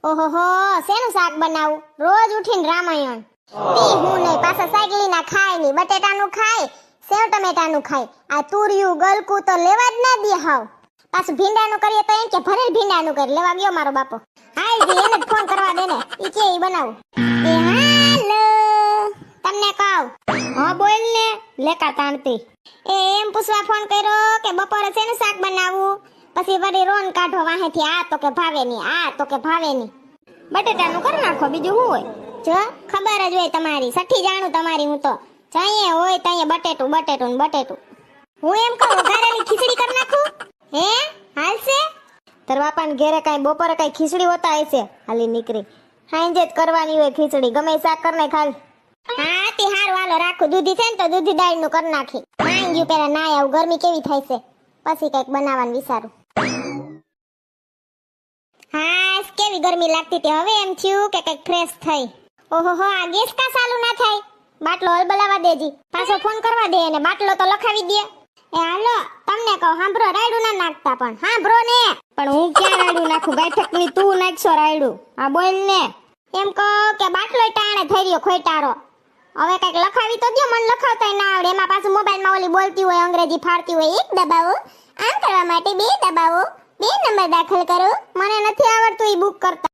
ઓહોહો, શેનું શાક બનાવું? રોજ ઉઠીને રામાયણ. તી હું નહીં, પાછા સાયકલીના ખાય નહીં, બટેટાનું ખાય, સેવ ટમેટાનું ખાય. આ તુરિયું ગલકું તો લેવા જ ના દે હાવ. પાછું ભીંડાનું કરીએ તો એમ કે ભરેલ ભીંડાનું કરી લેવા ગયો મારો બાપો. હાલ જી એને જ ફોન કરવા દે ને, ઈ કે ઈ બનાવું. એ હાલો, તમને કહું. હા બોલ ને, લેકા તાણતી. એમ પૂછવા ફોન કર્યો કે બપોરે શેનું શાક બનાવું? પછી વળી રોન કાઢો વાહેથી, આ તો કે ભાવે નહીં, આ તો કે ભાવે નહીં. બટેટાનું કરી નાખો, બીજું શું હોય? જો ખબર જ હોય તમારી, સઠ્ઠી જાણું તમારી હું તો. જઈએ હોય તઈએ બટેટું બટેટું ને બટેટું. હું એમ કહું ઘરેલી ખીચડી કરી નાખું? હે હાલશે? તાર બાપાને ઘેરે કાંઈ બપોરે કાંઈ ખીચડી હોતા હશે? હાલી નીકળી, હાંજે જ કરવાની હોય ખીચડી, ગમે શાક કર નાખ હાલ. હા તે હારું હાલો રાખું. દૂધી છે ને તો દૂધી દાળનું કરી નાખી. માંગ્યું પેલા ના આવું, ગરમી કેવી થાય છે, પછી કંઈક બનાવવાનું વિચારું. હા કેવી ગરમી લાગતી હતી, હવે એમ થયું કે કંઈક ફ્રેશ થઈ. ઓહોહો, આ ગેસ કા ચાલુ ના થાય? બાટલો હલબલાવા દેજી, પાછો ફોન કરવા દે અને બાટલો તો લખાવી દે. એ હાલો તમને કહો, હાંભરો રાયડું ના નાખતા, પણ હાંભરો ને. પણ હું ક્યાં રાયડું નાખું? ગાયઠકની તું નાખશો રાયડું? આ બોલ ને. એમ કહો કે બાટલો ટાણે થઈ રહ્યો ખોટારો. હવે કઈક લખાવી તો દો, મને લખાવતા ના આવડે. એમાં પાછું મોબાઈલમાં ઓલી બોલતી હોય, અંગ્રેજી ફાડતી હોય. 1 દબાવો, આમ કરવા માટે 2 દબાવો, 2 નંબર દાખલ કરો. મને નથી આવડતું ઈ બુક કરતા.